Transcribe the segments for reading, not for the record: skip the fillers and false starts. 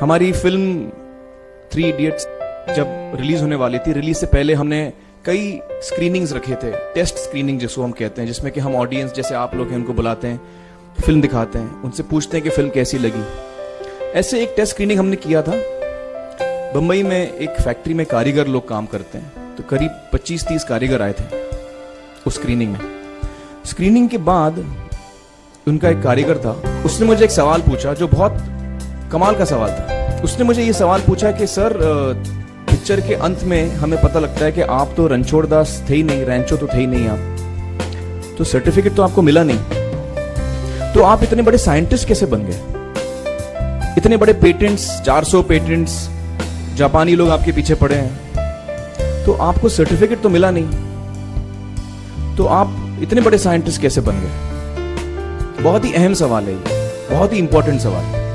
हमारी film 3 idiots जब release होने वाली थी, रिलीज से पहले हमने कई स्क्रीनिंग्स रखे थे, टेस्ट स्क्रीनिंग जिसको हम कहते हैं, जिसमें कि हम ऑडियंस जैसे आप लोग हैं उनको बुलाते हैं, फिल्म दिखाते हैं, उनसे पूछते हैं कि फिल्म कैसी लगी। ऐसे एक टेस्ट स्क्रीनिंग हमने किया था। बंबई में एक फैक्ट्री में कारीगर लोग काम करते हैं, तो करीब 25-30 कारीगर आए थे उस स्क्रीनिंग में। स्क्रीनिंग के बाद उनका एक कारीगर था, उसने मुझे एक सवाल पूछा जो बहुत कमाल का सवाल था। उसने मुझे ये सवाल पूछा कि सर, पिक्चर के अंत में हमें पता लगता है कि आप तो रणछोड़ दास थे ही नहीं, रैंचो तो थे ही नहीं आप, तो सर्टिफिकेट तो आपको मिला नहीं, तो आप इतने बड़े साइंटिस्ट कैसे बन गए? इतने बड़े पेटेंट्स, 400 पेटेंट्स, जापानी लोग आपके पीछे पड़े हैं, तो आपको सर्टिफिकेट तो मिला नहीं, तो आप इतने बड़े साइंटिस्ट कैसे बन गए? बहुत ही अहम सवाल है ये, बहुत ही इंपॉर्टेंट सवाल है,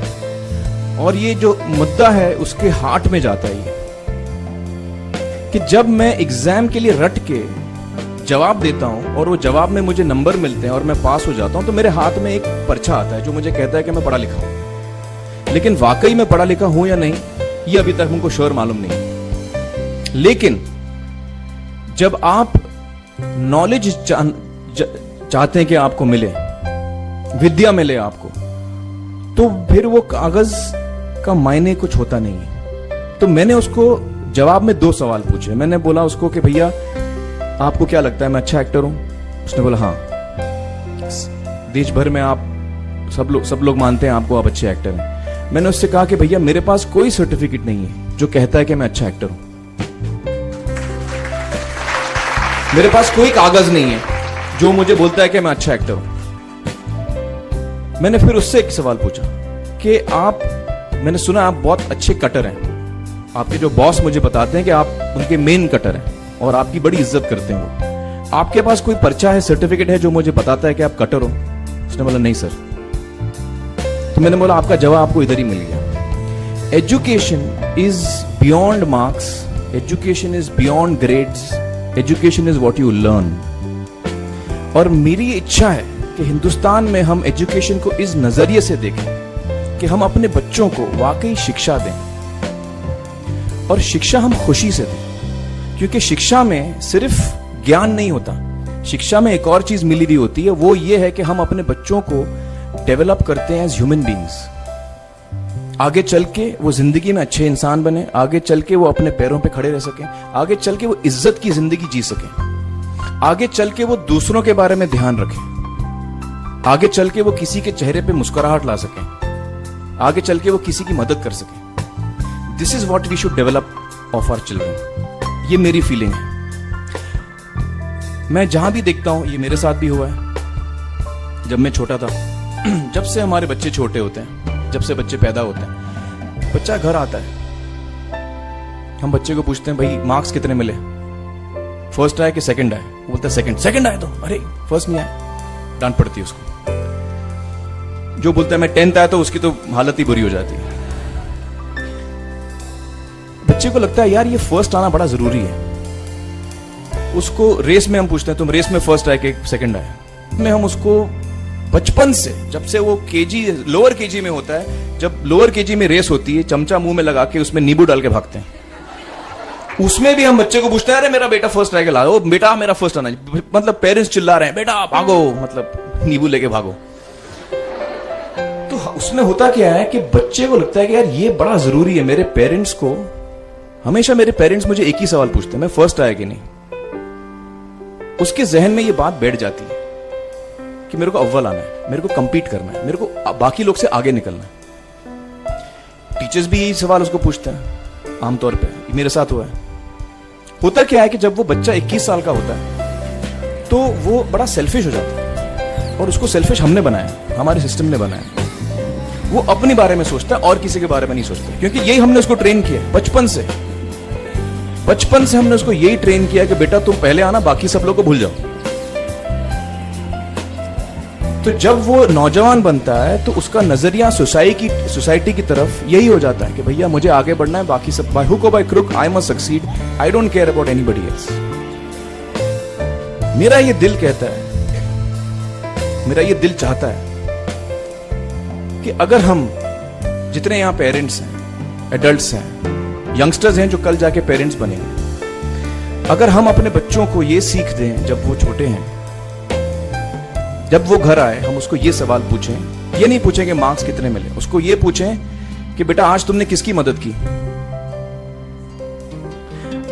और ये जो मुद्दा है उसके हार्ट में जाता है ये, कि जब मैं एग्जाम के लिए रट के जवाब देता हूं और वो जवाब में मुझे नंबर मिलते हैं और मैं पास हो जाता हूं, तो मेरे हाथ में एक पर्चा आता है जो मुझे कहता है कि मैं पढ़ा लिखा हूं। लेकिन वाकई में पढ़ा लिखा हूं या नहीं, ये अभी तक हमको श्योर मालूम नहीं। लेकिन जब आप नॉलेज चाहते हैं कि आपको मिले, विद्या मिले आपको, तो फिर वो कागज का मायने कुछ होता नहीं है। तो मैंने उसको जवाब में 2 सवाल पूछे। मैंने बोला उसको कि भैया आपको क्या लगता है मैं अच्छा एक्टर हूं? उसने बोला हाँ, देश भर में आप सब लोग मानते हैं आपको, आप अच्छे एक्टर हैं। मैंने उससे कहा कि भैया मेरे पास कोई सर्टिफिकेट नहीं है जो कहता है कि मैं अच्छा एक्टर हूं, मेरे पास कोई कागज नहीं है जो मुझे बोलता है कि मैं अच्छा एक्टर हूं। मैंने फिर उससे एक सवाल पूछा कि मैंने सुना आप बहुत अच्छे कटर हैं, आपके जो बॉस मुझे बताते हैं कि आप उनके मेन कटर हैं और आपकी बड़ी इज्जत करते हैं वो, आपके पास कोई पर्चा है, सर्टिफिकेट है जो मुझे बताता है कि आप कटर हो? उसने बोला नहीं सर। तो मैंने बोला आपका जवाब आपको इधर ही मिल गया। Education is beyond marks, education is beyond grades, education is what you learn. और मेरी इच्छा है कि हिंदुस्तान में हम एजुकेशन को इस नजरिए से देखें कि हम अपने बच्चों को वाकई शिक्षा दें, और शिक्षा हम खुशी से दें, क्योंकि शिक्षा में सिर्फ ज्ञान नहीं होता, शिक्षा में एक और चीज मिली हुई होती है, वो ये है कि हम अपने बच्चों को डेवलप करते हैं एज ह्यूमन बीइंग्स। आगे चल के वो जिंदगी में अच्छे इंसान बने, आगे चल के वो अपने पैरों पे खड़े रह सकें, आगे चल के वो इज्जत की जिंदगी जी सकें, आगे चल के वो दूसरों के बारे में ध्यान रखें, आगे चल के वो किसी के चेहरे पे मुस्कुराहट ला सकें, आगे चल के वो किसी की मदद कर सकें। This is what we should develop of our children. ये मेरी फीलिंग है। मैं जहां भी देखता हूं, ये मेरे साथ भी हुआ है जब मैं छोटा था। जब से हमारे बच्चे छोटे होते हैं, जब से बच्चे पैदा होते हैं, बच्चा घर आता है, हम बच्चे को पूछते हैं भाई मार्क्स कितने मिले, फर्स्ट आया कि सेकंड आया? वो बोलता है सेकंड। सेकंड आया तो अरे फर्स्ट नहीं आया, डांट पड़ती है उसको। जो बोलता है मैं 10th आया तो उसकी तो हालत ही बुरी हो जाती है। बच्चे को लगता है यार ये फर्स्ट आना बड़ा जरूरी है। उसको रेस में हम पूछते हैं तुम रेस में फर्स्ट आए कि सेकंड आए? में हम उसको बचपन से, जब से वो लोअर केजी में होता है, जब लोअर केजी में रेस होती है, चमचा मुंह में लगा के उसमें नींबू डाल के भागते हैं। उसमें भी हम बच्चे को पूछते हैं अरे मेरा बेटा फर्स्ट आएगा, ला बेटा मेरा फर्स्ट आना, मतलब पेरेंट्स चिल्ला रहे हैं बेटा भागो, मतलब नींबू लेके भागो। तो उसमें होता क्या है कि बच्चे को लगता है कि यार ये बड़ा जरूरी है। मेरे पेरेंट्स को हमेशा, मेरे पेरेंट्स मुझे एक ही सवाल पूछते हैं, मैं फर्स्ट आया कि नहीं? उसके जहन में ये बात बैठ जाती है कि मेरे को अव्वल आना है, मेरे को कंपीट करना है, मेरे को बाकी लोग से आगे निकलना है। टीचर्स भी यही सवाल उसको पूछते हैं आमतौर पे, मेरे साथ हुआ है। होता क्या है कि जब वो बच्चा 21 साल का होता है तो वो बड़ा सेल्फिश हो जाता है, और उसको सेल्फिश हमने बनाया, हमारे सिस्टम ने बनाया। वो अपने बारे में सोचता है और किसी के बारे में नहीं सोचता, क्योंकि यही हमने उसको ट्रेन किया बचपन से। बचपन से हमने उसको यही ट्रेन किया कि बेटा तुम पहले आना, बाकी सब लोग को भूल जाओ। तो जब वो नौजवान बनता है तो उसका नजरिया सोसाइटी की तरफ यही हो जाता है कि भैया मुझे आगे बढ़ना है, बाकी सब बाय हुक और by crook I must succeed, I don't care about anybody else. मेरा ये दिल कहता है, मेरा ये दिल चाहता है कि अगर हम जितने यहां पेरेंट्स हैं एडल्ट्स हैं, यंगस्टर्स हैं जो कल जाके पेरेंट्स बनेंगे। अगर हम अपने बच्चों को ये सीख दें जब वो छोटे हैं, जब वो घर आए हम उसको ये सवाल पूछें, ये नहीं पूछें कि मार्क्स कितने मिले, उसको ये पूछें कि बेटा आज तुमने किसकी मदद की,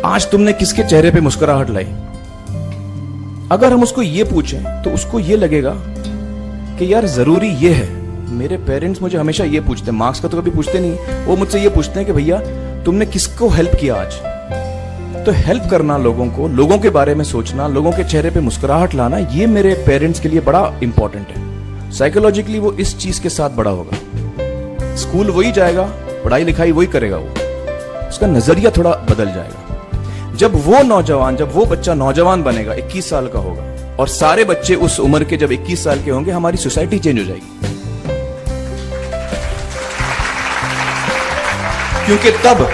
आज तुमने किसके चेहरे पे मुस्कुराहट लाई। अगर हम उसको ये पूछें तो उसको ये लगेगा कि यार जरूरी ये है, मेरे पेरेंट्स मुझे हमेशा ये पूछते हैं, मार्क्स का तो कभी पूछते नहीं, वो मुझसे ये पूछते हैं कि भैया तुमने किसको हेल्प किया आज। तो हेल्प करना लोगों को, लोगों के बारे में सोचना, लोगों के चेहरे पे मुस्कुराहट लाना, ये मेरे पेरेंट्स के लिए बड़ा इंपॉर्टेंट है। साइकोलॉजिकली वो इस चीज के साथ बड़ा होगा, स्कूल वही जाएगा, पढ़ाई लिखाई वही करेगा, वो उसका नजरिया थोड़ा बदल जाएगा। जब वो नौजवान, जब वो बच्चा नौजवान बनेगा, 21 साल का होगा, और सारे बच्चे उस उम्र के जब 21 साल के होंगे, हमारी सोसाइटी चेंज हो जाएगी। क्योंकि तब